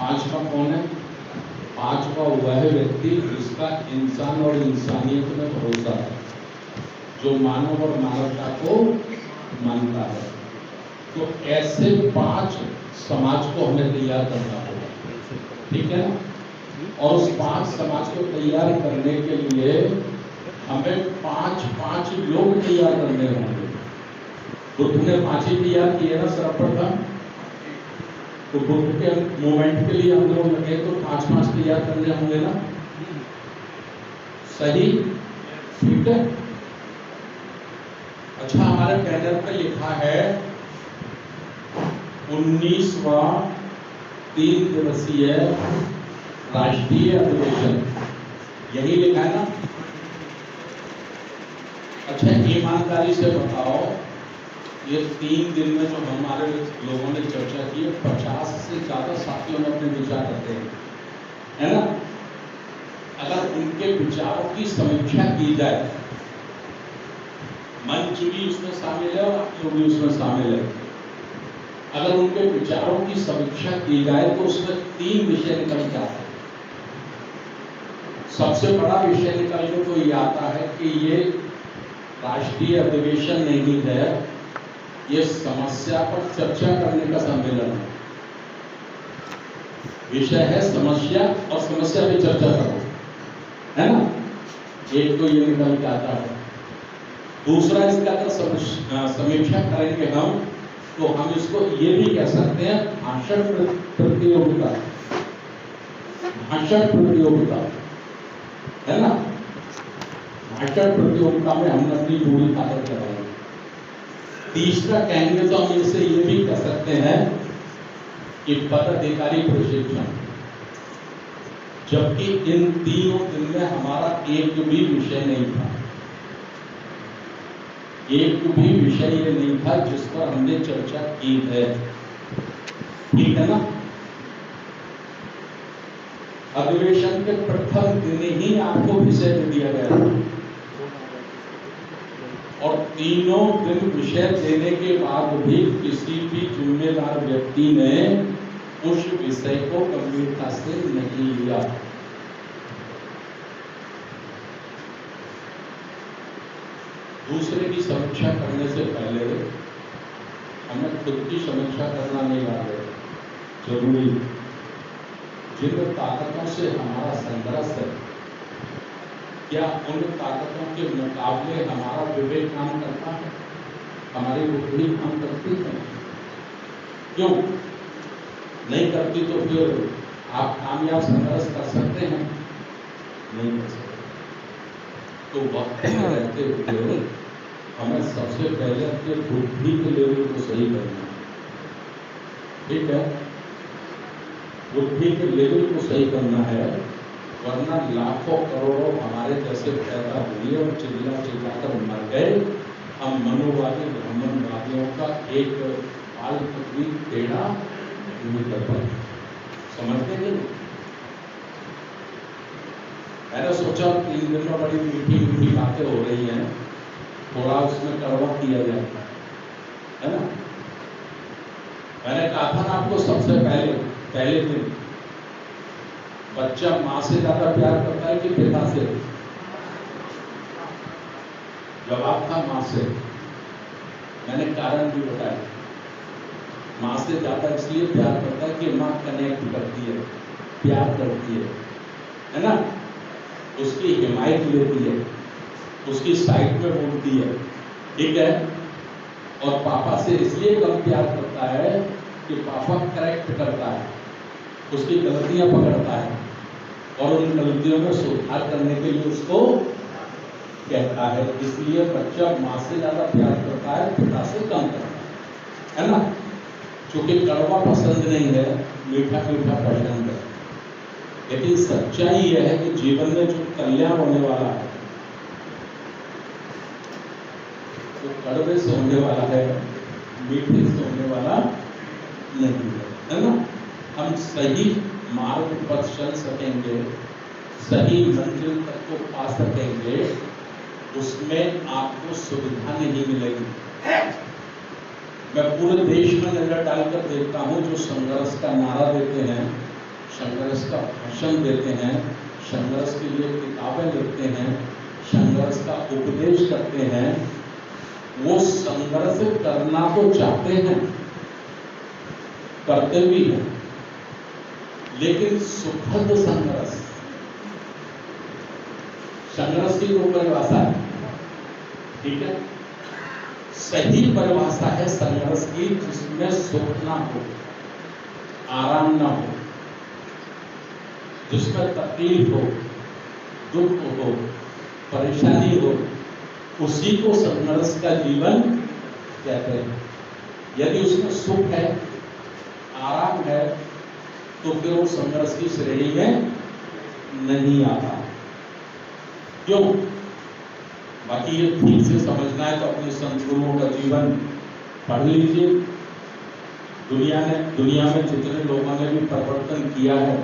पांचवा कौन है? पांचवा वह व्यक्ति जिसका इंसान और इंसानियत में भरोसा है, जो मानव और मानवता को मानता है। तो ऐसे 5 समाज को हमें तैयार करना होगा, ठीक है ना? और उस 5 समाज को तैयार करने के लिए हमें 5 लोग तैयार करने होंगे। बुद्ध ने 5 ही तैयार किए ना सर्वप्रथम, तो बुद्ध के मूवमेंट के लिए हम लोग लगे तो 5 तैयार करने होंगे ना, सही? ठीक है। अच्छा, हमारे बैनर पे लिखा है 19वां 3 दिवसीय राष्ट्रीय अधिवेशन, यही लिखा है ना? अच्छा, ईमानदारी से बताओ, ये 3 दिन में जो हमारे लोगों ने चर्चा की है, 50 से ज्यादा साथियों ने अपने विचार रखते हैं, है ना? अगर उनके विचारों की समीक्षा की जाए, मंच भी उसमें शामिल है और आप लोग भी उसमें शामिल है, अगर उनके विचारों की समीक्षा की जाए तो उसमें 3 विषय निकल के आते हैं। सबसे बड़ा विषय निकल के तो ये आता है कि ये राष्ट्रीय अधिवेशन नहीं है, ये समस्या पर चर्चा करने का सम्मेलन है। विषय है समस्या और समस्या पे चर्चा करो, है ना? एक तो ये निकल के आता है। दूसरा, इसका अगर समीक्षा करेंगे हम, तो हम इसको ये भी कह सकते हैं भाषण प्रतियोगिता, भाषण प्रतियोगिता, है ना? भाषण प्रतियोगिता में हम अपनी पूरी ताकत लगाएंगे। तीसरा कहेंगे तो हम इसे ये भी कह सकते हैं कि पदाधिकारी प्रशिक्षण, जबकि इन 3 दिन में हमारा एक भी विषय नहीं था, एक भी विषय ये नहीं था जिस पर हमने चर्चा की है, ठीक है ना? अधिवेशन के प्रथम दिन ही आपको विषय दे दिया गया था और तीनों दिन विषय देने के बाद भी किसी भी जिम्मेदार व्यक्ति ने उस विषय को गंभीरता से नहीं लिया। दूसरे की समीक्षा करने से पहले हमें खुद की समीक्षा करना नहीं लगे जरूरी। जिन ताकतों से हमारा संघर्ष है, क्या उन ताकतों के मुकाबले हमारा विवेक काम करता है, हमारी बुद्धि काम करती है? क्यों नहीं करती? तो फिर आप कामयाब संघर्ष कर सकते हैं? नहीं कर सकते। तो वक्त में रहते हुए हमें सबसे पहले अपने बुद्धि के लेवल को सही करना है, ठीक है? बुद्धि के लेवल को सही करना है, वरना लाखों करोड़ों हमारे जैसे पैदा हुए और चिल्ला चिल्लाकर मर गए। हम मनोवादी ब्राह्मणवादियों का एक बाल पत्नी टेढ़ा नहीं कर पाए, समझते नहीं? मैंने सोचा 3 दिन में बड़ी मीठी मीठी बातें हो रही हैं, थोड़ा उसमें कड़वा किया जाए, है ना? मैंने कहा था ना आपको, सबसे पहले दिन बच्चा माँ से ज्यादा प्यार करता है कि पिता से? जवाब था माँ से। मैंने कारण भी बताया, माँ से ज्यादा इसलिए प्यार करता है कि माँ कनेक्ट करती है, प्यार करती है ना? उसकी हिमायत लेती है, उसकी साइड में बोलती है, ठीक है? और पापा से इसलिए कम प्यार करता है कि पापा करेक्ट करता है, उसकी गलतियां पकड़ता है और उन गलतियों में सुधार करने के लिए उसको कहता है। इसलिए बच्चा माँ से ज्यादा प्यार करता है, पिता से कम करता है ना? क्योंकि कड़वा पसंद नहीं है, मीठा मीठा पसंद है। लेकिन सच्चाई यह है कि जीवन में जो कल्याण होने वाला है वो कड़वे से होने वाला है, मीठे से होने वाला नहीं है ना? हम सही मार्ग पर चल सकेंगे, सही मंजिल तक को पा सकेंगे, उसमें आपको सुविधा नहीं मिलेगी। मैं पूरे देश में नजर डालकर देखता हूं, जो संघर्ष का नारा देते हैं संघर्ष का भाषण देते हैं, संघर्ष के लिए किताबें लिखते हैं, संघर्ष का उपदेश करते हैं, वो संघर्ष करना तो चाहते हैं, करते भी हैं, लेकिन सुखद संघर्ष, संघर्ष की जो परिभाषा है, ठीक है, सही परिभाषा है संघर्ष की, जिसमें सुख ना हो, आराम ना हो, जिसमें तकलीफ हो, दुख हो, परेशानी हो, उसी को संघर्ष का जीवन कहते हैं। यदि उसमें सुख है, आराम है, तो फिर वो संघर्ष की श्रेणी में नहीं आता। क्यों? बाकी ये ठीक से समझना है तो अपने संत गुरुओं का जीवन पढ़ लीजिए। दुनिया में जितने लोगों ने भी परिवर्तन किया है,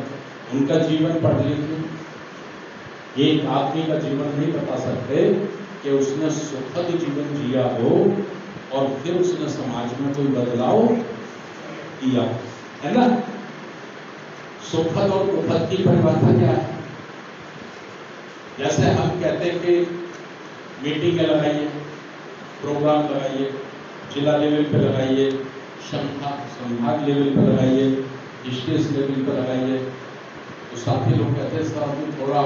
उनका जीवन पढ़ लीजिए। एक आदमी का जीवन नहीं बता सकते कि उसने सुखद जीवन जिया हो और फिर उसने समाज में कोई बदलाव किया, है ना? सुखद और दुखद की परिभाषा क्या है? जैसे हम कहते हैं कि मीटिंग लगाइए, प्रोग्राम लगाइए, जिला लेवल पे लगाइए, संभाग लेवल पे लगाइए, स्टेट लेवल पे लगाइए, तो साथी लोग कहते हैं सर अभी थोड़ा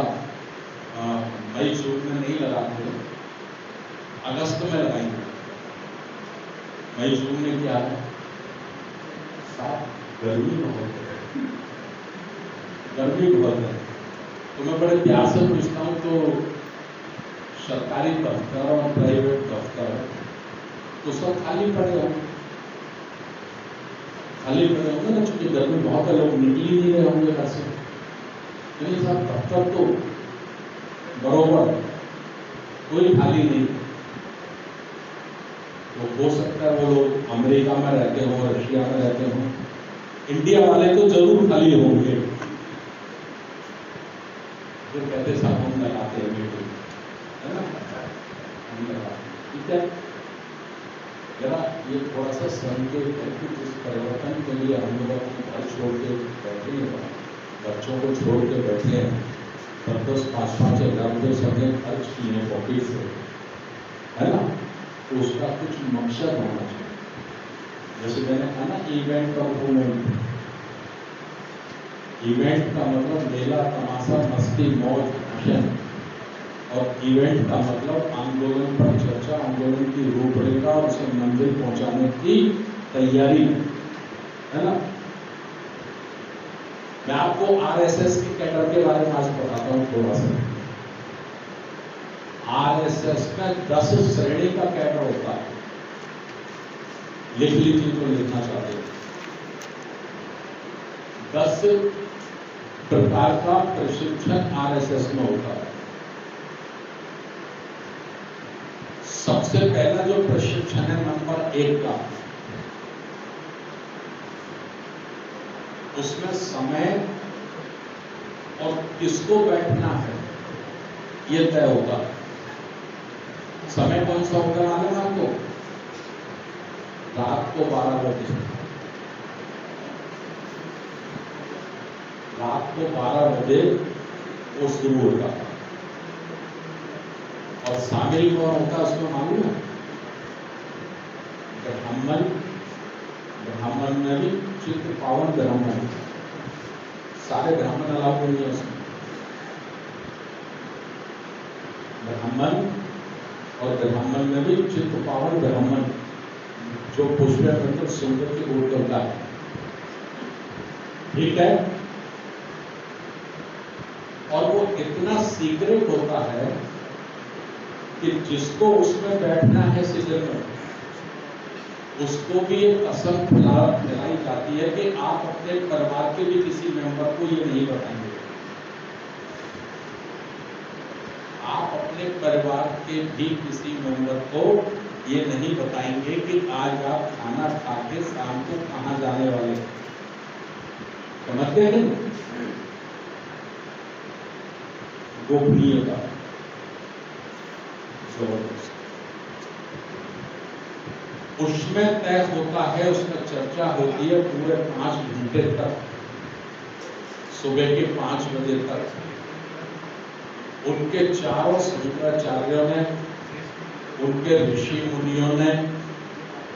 मई जून में नहीं लगाते, अगस्त में लगाएंगे। मई जून में क्या है? गर्मी बहुत है, गर्मी बहुत है। तो मैं बड़े प्यार से पूछता हूँ, तो सरकारी दफ्तर और प्राइवेट दफ्तर तो सब खाली पड़े होंगे, खाली पड़े होंगे ना, चूंकि गर्मी बहुत है, लोग निकल ही नहीं रहे होंगे घर से। नहीं साहब, दफ्तर तो बरोबर कोई खाली नहीं। तो हो सकता है वो लोग अमेरिका में रहते हों, रशिया में रहते हों, इंडिया वाले तो जरूर खाली होंगे। जो कहते साहब हम लगाते हैं मीटिंग, है ना, हम लगाते, ठीक है। जरा ये थोड़ा सा संकेत है कि जिस परिवर्तन के लिए हम लोग घर छोड़ के बैठे हैं, बच्चों को छोड़ के बैठे हैं, 10-5 हज़ार रुपये सबने खर्च किए हैं पॉकेट से, है ना, तो उसका कुछ मकसद होना चाहिए। जैसे मैंने कहा ना, इवेंट और मूवमेंट। इवेंट का मतलब मेला, तमाशा, मस्ती, मौज, फैशन, और इवेंट का मतलब आंदोलन पर चर्चा, आंदोलन की रूपरेखा और उसे मंजिल पहुंचाने की तैयारी, है ना। मैं आपको आरएसएस के कैडर के बारे में आज बताता हूँ थोड़ा सा। आरएसएस में 10 श्रेणी का कैडर होता है, लिख लीजिए तो लिखना चाहते हैं। 10 प्रकार का प्रशिक्षण आरएसएस में होता है। सबसे पहला जो प्रशिक्षण है नंबर 1 का, उसमें समय और किसको बैठना है ये तय होता है। समय कौन सा होगा मालूम है आपको? रात को 12 बजे, रात को 12 बजे वो शुरू होता है। और शामिल कौन होता है उसमें मालूम है? ब्राह्मण, ब्राह्मण में भी चित्त पावन ब्राह्मण, सारे ब्राह्मण अलाउ नहीं है उसमें। ब्राह्मण और ब्राह्मण में भी चित्त पावन ब्राह्मण, जो पुष्प सुंदर की ओर करता है, ठीक है। और वो इतना सीक्रेट होता है कि जिसको उसमें बैठना है शिविर में, उसको भी एक कसम खिलाई जाती है कि आप अपने परिवार के भी किसी मेंबर को ये नहीं बताएंगे। आप अपने परिवार के भी किसी मेंबर को ये नहीं बताएंगे कि आज आप खाना खा के शाम को कहां जाने वाले, समझते हैं? गोपनीयता उसमें तय होता है, उसमें चर्चा होती है पूरे 5 घंटे तक। सुबह के 5 बजे तक उनके चारों शंकराचार्यों ने, उनके ऋषि मुनियों ने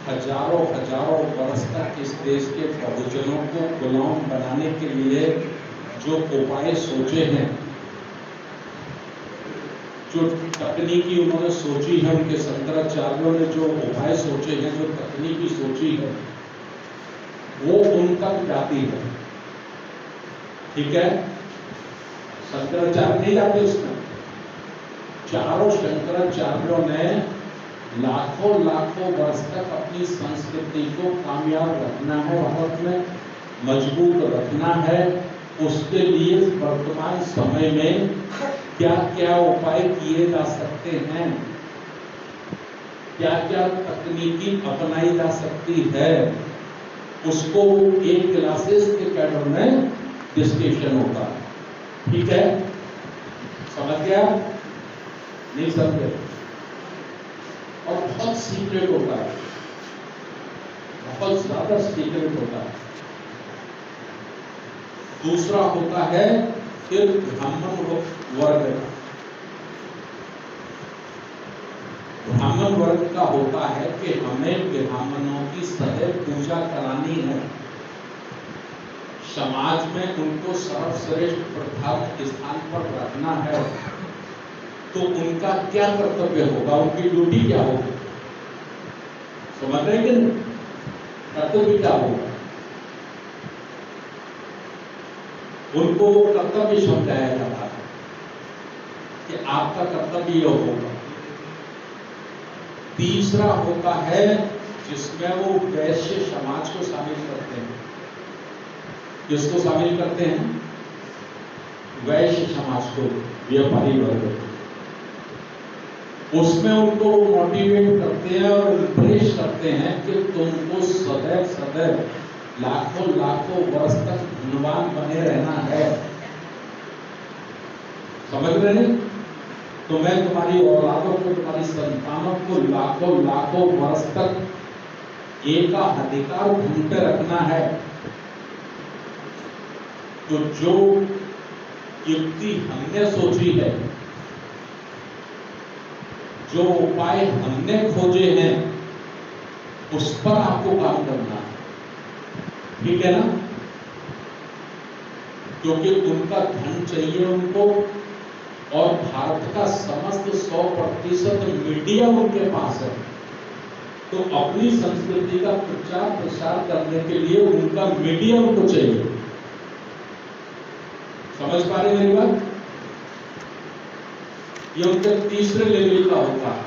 हजारों हजारों वर्ष तक इस देश के प्रभुजनों को गुलाम बनाने के लिए जो उपाय सोचे हैं, जो तकनीकी उन्होंने सोची है, उनके शंकराचार्यों ने जो उपाय सोचे हैं, जो तकनीकी सोची है, वो उन तक जाती है। ठीक है, शंकराचार्य नहीं जाते उसमें। चारों शंकराचार्यों ने लाखों लाखों वर्ष तक अपनी संस्कृति को कामयाब रखना है, भारत में मजबूत रखना है। उसके लिए वर्तमान समय में क्या क्या उपाय किए जा सकते हैं, क्या क्या तकनीकी अपनाई जा सकती है, उसको एक क्लासेस के कैडर में डिस्कशन होता है। ठीक है, समझ गया? नहीं समझे? और बहुत सीक्रेट होता है, बहुत ज्यादा सीक्रेट होता है। दूसरा होता है फिर ब्राह्मण वर्ग का। ब्राह्मण वर्ग का होता है कि हमें ब्राह्मणों की सदैव पूजा करानी है, समाज में उनको सर्वश्रेष्ठ प्रथम स्थान पर रखना है। तो उनका क्या कर्तव्य होगा, उनकी ड्यूटी क्या होगी? समझ रहे कि नहीं? कर्तव्य क्या होगा? उनको कर्तव्य समझाया जाता है कि आपका कर्तव्य यह होगा। तीसरा होता है जिसमें वो वैश्य समाज को शामिल करते हैं। किसको शामिल करते हैं? वैश्य समाज को, व्यापारी वर्ग। उसमें उनको मोटिवेट करते हैं और इंप्रेस करते हैं कि तुमको सदैव सदैव लाखों लाखों वर्ष तक धनवान बने रहना है। समझ रहे हैं? तो मैं तुम्हारी औलादों को, तुम्हारी संतानों को लाखों लाखों वर्ष तक एकाधिकार ढंग पे रखना है। तो जो युक्ति हमने सोची है, जो उपाय हमने खोजे हैं, उस पर आपको काम करना है। ठीक है ना? क्योंकि उनका धन चाहिए उनको, और भारत का समस्त 100% मीडिया उनके पास है। तो अपनी संस्कृति का प्रचार प्रसार करने के लिए उनका मीडिया उनको चाहिए। समझ पा रहे मेरी बात? ये उनके तीसरे लेवल का होता है।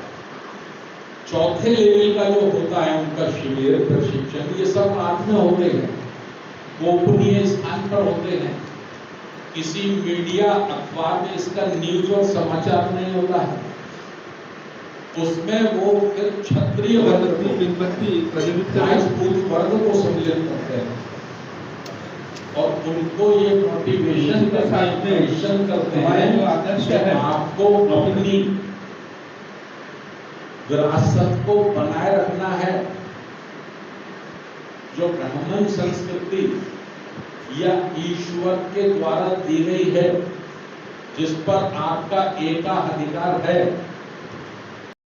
चौथे लेवल का जो होता है उनका शिविर, प्रशिक्षण, ये सब रात में होते हैं, गोपनीय स्थान पर होते हैं। किसी मीडिया अखबार में इसका न्यूज और समाचार नहीं होता है। उसमें वो फिर क्षत्रिय वर्ग, राजपूत वर्ग को सम्मिलित करते हैं और उनको ये मोटिवेशन करते हैं कि आपको अपनी विरासत को बनाए रखना है। जो ब्राह्मण संस्कृति या ईश्वर के द्वारा दी गई है, जिस पर आपका एकाधिकार है,